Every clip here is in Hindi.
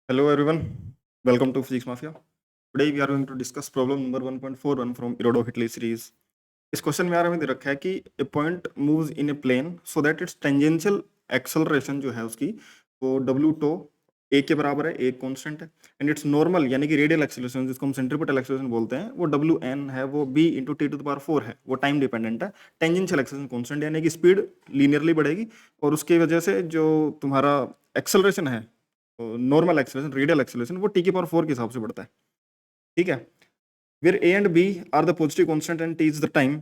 Hello everyone, welcome to Physics Mafia. Today we are going to discuss problem number 1.41 from Irido-Whitley series. इस क्वेश्चन में यार हमें दे रखा है कि a point moves in a plane so that its tangential acceleration जो है उसकी वो w टो a के बराबर है, a कांस्टेंट है, एंड इट्स नॉर्मल यानी कि रेडियल एक्सेलरेशन जिसको हम सेंट्रीपिटल एक्सेलरेशन बोलते हैं वो wn है, वो b into T to the power 4 है, वो टाइम डिपेंडेंट है। टेंजेंशियल एक्सेलरेशन कांस्टेंट यानी कि स्पीड लीनियरली बढ़ेगी और उसकी वजह से जो तुम्हारा एक्सेलरेशन है नॉर्मल एक्सेलरेशन रेडियल एक्सेलरेशन वो टी की पावर 4 के हिसाब से बढ़ता है। ठीक है, where a and b are the positive constant and t is the time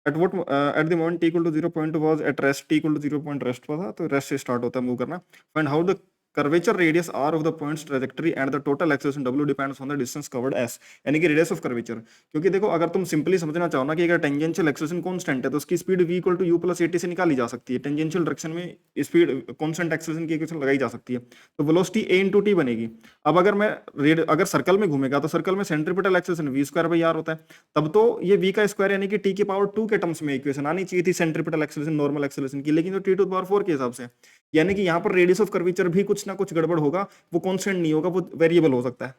at what at the moment t equal to 0 point was at rest, t equal to 0 point rest पर था, तो रेस्ट से स्टार्ट होता है मूव करना। Find how the curvature radius r of the point's trajectory and the total acceleration w depends on the distance covered s, यानी कि रेडियस ऑफ कर्वेचर। क्योंकि देखो अगर तुम सिंपली समझना चाहो ना कि अगर टेंजेंशियल एक्सेलरेशन कांस्टेंट है तो उसकी speed v equal to u plus at से निकाली जा सकती है। टेंजेंशियल डायरेक्शन में स्पीड कांस्टेंट एक्सेलरेशन की इक्वेशन लगाई जा सकती है, तो वेलोसिटी a इंटू टी बनेगी। अब अगर सर्कल में घूमेगा तो सर्कल में centripetal acceleration v square by r होता है, तब तो ये v का स्क्वायर यानी कि t की पावर 2 के टर्म्स में इक्वेशन आनी चाहिए थी सेंट्रीपिटल एक्सेलरेशन नॉर्मल एक्सेलरेशन की, लेकिन जो t टू द पावर 4 के हिसाब से, यानी कि यहाँ पर रेडियस ऑफ कर्वेचर भी कुछ ना कुछ गड़बड़ होगा, वो कांस्टेंट नहीं होगा, वो वेरिएबल हो सकता है।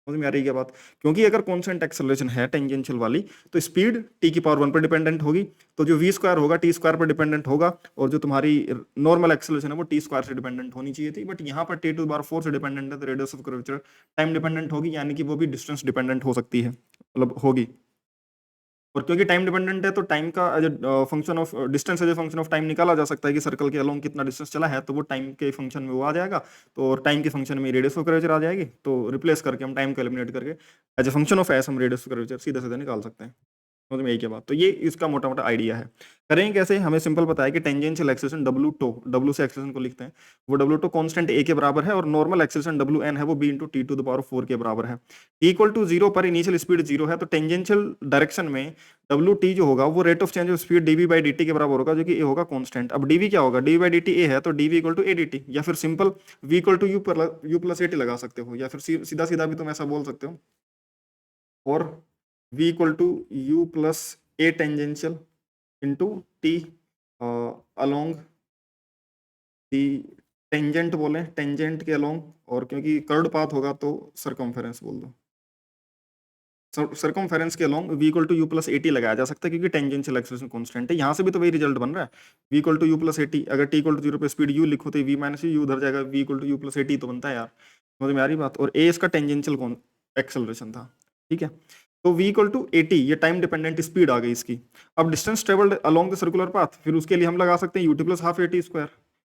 समझ में आ रही है क्या बात? क्योंकि अगर कांस्टेंट एक्सेलरेशन है टेंजेंशियल वाली तो स्पीड t की पावर 1 पर डिपेंडेंट होगी, तो जो v स्क्वायर होगा t स्क्वायर पर डिपेंडेंट होगा, और जो तुम्हारी नॉर्मल एक्सेलरेशन है वो t स्क्वायर से डिपेंडेंट होनी चाहिए थी, बट यहाँ पर t टू द पावर 4 से डिपेंडेंट है, तो radius of curvature time dependent होगी, यानी कि वो भी डिस्टेंस डिपेंडेंट हो सकती है, मतलब होगी। और क्योंकि टाइम डिपेंडेंट है तो टाइम का as function of distance as a function of time निकाला जा सकता है कि सर्कल के अलोंग कितना डिस्टेंस चला है, तो वो टाइम के फंक्शन में वो आ जाएगा, तो टाइम के फंक्शन में रेडियस ऑफ कर्वेचर आ जाएगी, तो रिप्लेस करके हम टाइम को एलिमिनेट करके as a function of S हम रेडियस ऑफ कर्वेचर सीधा सीधा निकाल सकते हैं। समझ में यही क्या बात? तो ये इसका मोटा मोटा आइडिया है। करेंगे कैसे? हमें सिंपल पता है कि tangential acceleration W T, W से एक्सेलरेशन को लिखते हैं, वो डब्ल्यू टो कांस्टेंट ए के बराबर है और नॉर्मल एक्सेलरेशन डब्ल्यू एन है वो B into T to the power 4 के बराबर है। इक्वल टू जीरो पर इनिशियल स्पीड जीरो है, तो टेंजेंशियल डायरेक्शन में डब्ल्यू टी जो होगा वो rate of change of speed DV by D T के बराबर होगा, जो कि ए होगा कांस्टेंट। अब डीवी क्या होगा? DV by D T A है, तो DV equal to A D T, या फिर simple V equal to you plus A T लगा सकते हो, या फिर सीधा सीधा भी तुम ऐसा बोल सकते हो, और v equal to you plus A tangential into T along the tangent बोले, टेंजेंट के अलोंग, और क्योंकि कर्ड पाथ होगा तो सरकमफेरेंस बोल दो, सरकमफेरेंस के along v equal to you plus A T लगाया जा सकता है, क्योंकि टेंजेंशियल एक्सेलरेशन कांस्टेंट है। यहाँ से भी तो वही रिजल्ट बन रहा है, v equal to you plus A t, अगर t इक्वल टू जीरो पे स्पीड u लिखो तो v माइनस यू उधर जाएगा, v equal to you plus A t तो बनता है यार। समझ में आ रही बात? और a इसका टेंजेंशियल एक्सेलरेशन था। ठीक है, तो v equal to a t, ये टाइम डिपेंडेंट स्पीड आ गई इसकी। अब distance travelled along the circular path, फिर उसके लिए हम लगा सकते हैं u t plus half a t square,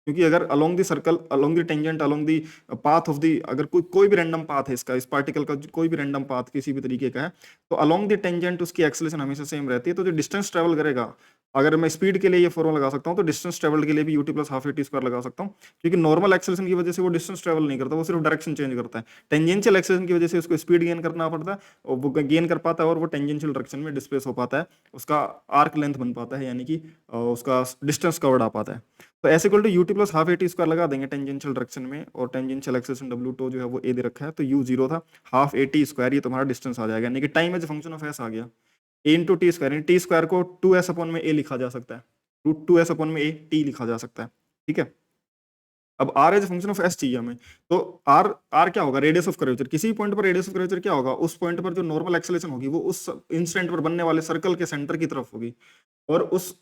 क्योंकि अगर along the circle, along the tangent, along the path of the, अगर कोई भी रैंडम पाथ है इसका, इस पार्टिकल का कोई भी रैंडम पाथ किसी भी तरीके का है, तो अलोंग द टेंजेंट उसकी एक्सेलरेशन हमेशा सेम रहती है, तो जो डिस्टेंस ट्रेवल करेगा, अगर मैं स्पीड के लिए ये फॉर्मूला लगा सकता हूँ तो डिस्टेंस ट्रेवल के लिए भी UT plus half a t square लगा सकता हूँ, क्योंकि नॉर्मल एक्सेलरेशन की वजह से वो डिस्टेंस ट्रेवल नहीं करता, वो सिर्फ डायरेक्शन चेंज करता है। टेंजेंशियल एक्सेलरेशन की वजह से उसको स्पीड गेन करना पड़ता है, और वो गेन कर पाता है और वो टेंजेंशियल डायरेक्शन में डिस्प्लेस हो पाता है, उसका आर्क लेंथ बन पाता है, यानी कि उसका डिस्टेंस कवर्ड आ पाता है। तो ऐसे equal to u t plus half a t square लगा देंगे टेंजेंशियल डायरेक्शन में, और टेंजेंशियल एक्सेलरेशन डब्ल्यू टो जो है वो ए दे रखा है, तो यू जीरो था, हाफ ए टी स्क्वायर ये तुम्हारा डिस्टेंस आ जाएगा, यानी कि time as function of s आ गया, a into t square, t square को 2s अपॉन में ए लिखा जा सकता है, रूट 2s अपॉन में ए टी लिखा जा सकता है। ठीक है, अब r as function of s चाहिए हमें, तो r क्या होगा? Radius of curvature. किसी पॉइंट पर रेडियस ऑफ कर्वेचर क्या होगा? उस पॉइंट पर जो नॉर्मल एक्सेलरेशन होगी वो उस इंस्टेंट पर बनने वाले सर्कल के सेंटर की तरफ होगी, और उस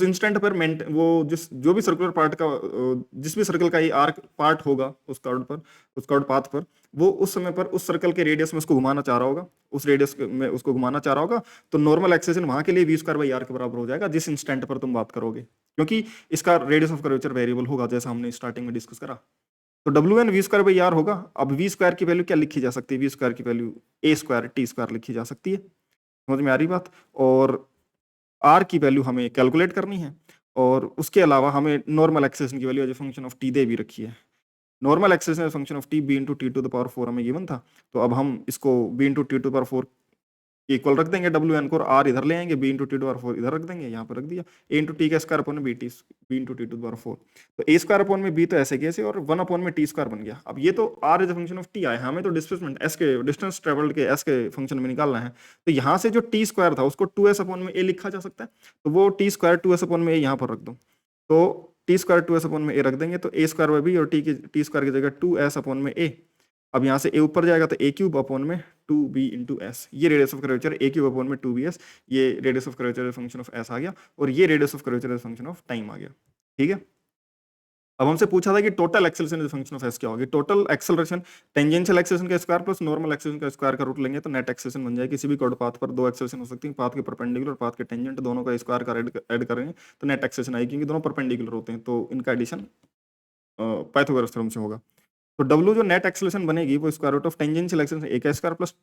इंस्टेंट पर वो जो भी सर्कुलर पार्ट का जिस भी सर्कल का ये आर्क पार्ट होगा उस कर्व पाथ पर, वो उस समय पर उस सर्कल के रेडियस में उसको घुमाना चाह रहा होगा, उस रेडियस में उसको घुमाना चाह रहा होगा, तो नॉर्मल एक्सेलरेशन वहां के लिए v स्क्वायर बाई आर के बराबर हो जाएगा जिस इंस्टेंट पर तुम बात करोगे, क्योंकि इसका रेडियस ऑफ कर्वेचर वेरिएबल होगा, जैसा हमने स्टार्टिंग में डिस्कस करा। तो W N v square by r होगा। अब वी स्क्वायर की वैल्यू क्या लिखी जा सकती है? वी स्क्वायर की वैल्यू ए स्क्वायर टी स्क्वायर लिखी जा सकती है। समझ में आ रही बात? और आर की वैल्यू हमें कैलकुलेट करनी है, और उसके अलावा हमें नॉर्मल एक्सेलरेशन की value as function of t दे भी रखी है। Normal acceleration function of t b into T to the power 4 हमें गिवन था, तो अब हम इसको b into T to the power 4 equal रख देंगे डब्ल्यू एन को, और आर इधर ले आएंगे, b into T to power 4 इधर रख देंगे, यहाँ पर रख दिया, ए इंटू टी का स्क्वायर अपॉन में b into T to power 4, तो ए स्क्वायर अपॉन में बी तो ऐसे कैसे, और 1 अपॉन में टी स्क्वायर बन गया। अब ये तो r is function of t आया, हमें तो डिस्प्लेसमेंट एस के, डिस्टेंस ट्रेवल्ड के एस के फंक्शन में निकालना है, तो यहाँ से जो टी स्क्वायर था उसको 2s अपॉन में ए लिखा जा सकता है, तो वो टी स्क्वायर 2s अपॉन में ए यहाँ पर रख दो, तो t square two s upon में ए रख देंगे तो ए स्क्वायर बाई बी और टी स्क्वायर की जगह टू एस अपॉन में ए। अब यहाँ से ए ऊपर जाएगा तो ए क्यूब अपॉन में टू बी इंटू एस, ये radius of curvature a cube upon में टू बी एस, ये radius of curvature function of s आ गया और ये radius of curvature function of time आ गया। ठीक है, अब हमसे पूछा था कि total acceleration is function of s क्या होगी। टोटल एक्सेलरेशन टेंजेंशियल एक्सेलरेशन का स्क्वायर प्लस नॉर्मल एक्सेलरेशन का स्क्वायर का रूट लेंगे तो नेट एक्सेलरेशन बन जाएगी। किसी भी कॉर्ड पाथ पर दो एक्सेलरेशन हो सकती है, पाथ के परपेंडिकुलर और पाथ के टेंजेंट, दोनों का स्क्वायर का ऐड करेंगे तो नेट एक्सेलरेशन आएगी, क्योंकि दोनों परपेंडिकुलर होते हैं तो इनका एडिशन पाइथागोरस थ्योरम से होगा। तो W जो नेट एक्सेलरेशन बनेगी वो square root of tangential acceleration a का square plus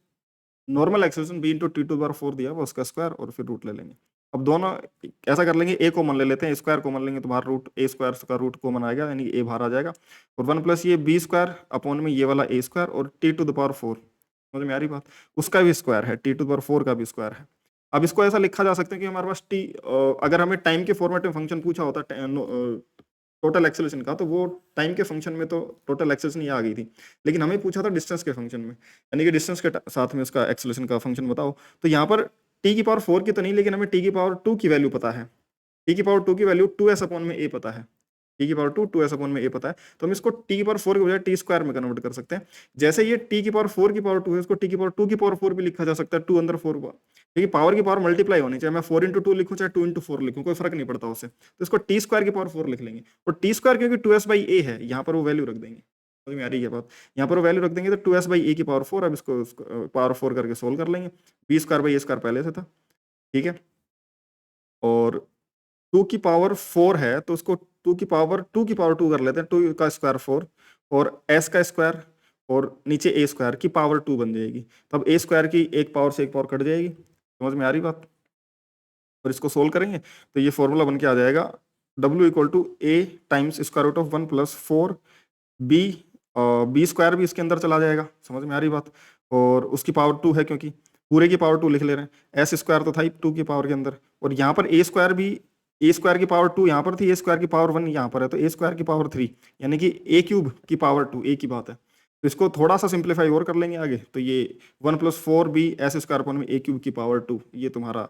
normal acceleration b into T to power 4 दिया वो उसका स्क्वायर और फिर रूट ले लेंगे। अब दोनों ऐसा कर लेंगे, ए कॉमन ले लेते हैं, स्क्वायर कॉमन लेंगे तो बाहर रूट ए स्क्वायर का रूट कॉमन आएगा, यानी ए बाहर आ जाएगा और 1 प्लस ये बी स्क्वायर अपॉन में ये वाला ए स्क्वायर और टी टू द पावर 4, समझ में आ रही बात, उसका भी स्क्वायर है, टी टू द पावर 4 का भी स्क्वायर है। अब इसको ऐसा लिखा जा सकता है कि हमारे पास टी, अगर हमें टाइम के फॉर्मेट में फंक्शन पूछा होता टोटल एक्सेलरेशन का तो वो टाइम के फंक्शन में तो टोटल एक्सेलरेशन ये आ गई थी, लेकिन हमें पूछा था डिस्टेंस के फंक्शन में, यानी कि डिस्टेंस के साथ में उसका एक्सेलरेशन का फंक्शन बताओ। तो यहाँ पर टी की पावर 4 की तो नहीं, लेकिन हमें टी की पावर 2 की वैल्यू पता है, टी की पावर 2 की वैल्यू 2s अपॉन में ए पता है, टी की पावर 2s अपॉन में ए पता है, तो हम इसको टी की पावर 4 की बजाय टी स्क्वायर में कन्वर्ट कर सकते हैं। जैसे ये टी की पावर 4 की पावर 2 है, इसको टी की पावर 2 की पावर 4 भी लिखा जा सकता है, 2 अंदर 4, क्योंकि पावर की पावर मल्टीप्लाई होनी चाहिए, मैं 4 इंटू 2 लिखूँ चाहे 2 इंटू 4 लिखूँ, कोई फर्क नहीं पड़ता उससे, तो इसको टी स्क्वायर की पावर 4 लिख लेंगे और टी स्क्वायर क्योंकि 2s बाई ए है, यहाँ पर वो वैल्यू रख देंगे, समझ में आ रही है बात, यहाँ पर वो वैल्यू रख देंगे तो 2s बाई ए की पावर 4, अब इसको पावर 4 करके सोल्व कर लेंगे, b square by a square पहले से था, ठीक है, और 2 की पावर 4 है तो उसको 2 की पावर 2 कर लेते हैं, 2 का स्क्वायर 4 और s का स्क्वायर और नीचे ए स्क्वायर की पावर 2 बन जाएगी, तब ए स्क्वायर की एक पावर से एक पावर कट जाएगी, समझ में आ रही बात, और इसको सोल्व करेंगे तो ये फॉर्मूला बन के आ जाएगा W equal to a times square root of 1 plus 4 b, b square भी इसके अंदर चला जाएगा, समझ में आ रही बात, और उसकी पावर 2 है क्योंकि पूरे की पावर 2 लिख ले रहे हैं, एस स्क्वायर तो था ही 2 की पावर के अंदर, और यहाँ पर ए स्क्वायर भी, ए स्क्वायर की पावर 2 यहाँ पर थी, ए स्क्वायर की पावर 1 यहाँ पर है, तो ए स्क्वायर की पावर 3 यानी कि ए क्यूब की पावर 2, ए की बात है, तो इसको थोड़ा सा सिंप्लीफाई और कर लेंगे आगे, तो ये 1 plus 4 b s square upon में ए क्यूब की पावर 2, ये तुम्हारा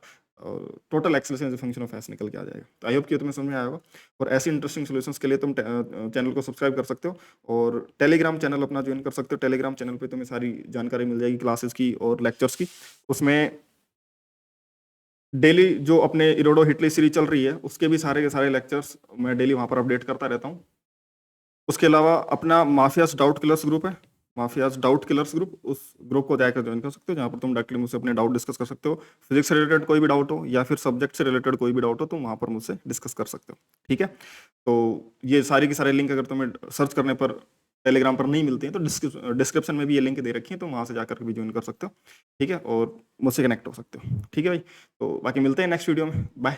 total acceleration function of s निकल के आ जाएगा। तो आई होप कि तुम्हें समझ में आया होगा, और ऐसी इंटरेस्टिंग सॉल्यूशंस के लिए तुम चैनल को सब्सक्राइब कर सकते हो और टेलीग्राम चैनल अपना ज्वाइन कर सकते हो। टेलीग्राम चैनल पे तुम्हें सारी जानकारी मिल जाएगी क्लासेस की और लेक्चर्स की, उसमें डेली जो अपने इरोडो हिटली सीरीज चल रही है उसके भी सारे के सारे लेक्चर्स मैं डेली वहाँ पर अपडेट करता रहता हूँ। उसके अलावा अपना माफियाज डाउट किलर्स ग्रुप है, माफियाज डाउट किलर्स ग्रुप, उस ग्रुप को जाकर ज्वाइन कर सकते हो, जहाँ पर तुम डायरेक्टली मुझसे अपने डाउट डिस्कस कर सकते हो, फिजिक्स से रिलेटेड कोई भी डाउट हो या फिर सब्जेक्ट से रिलेटेड कोई भी डाउट हो तुम वहाँ पर मुझसे डिस्कस कर सकते हो, ठीक है। तो ये सारी की सारे लिंक अगर तुम्हें सर्च करने पर टेलीग्राम पर नहीं मिलती हैं तो डिस्क्रिप्शन में भी ये लिंक दे रखी है, तो वहाँ से जाकर भी ज्वाइन कर सकते हो, ठीक है, और मुझसे कनेक्ट हो सकते हो, ठीक है भाई। तो बाकी मिलते हैं नेक्स्ट वीडियो में, बाय।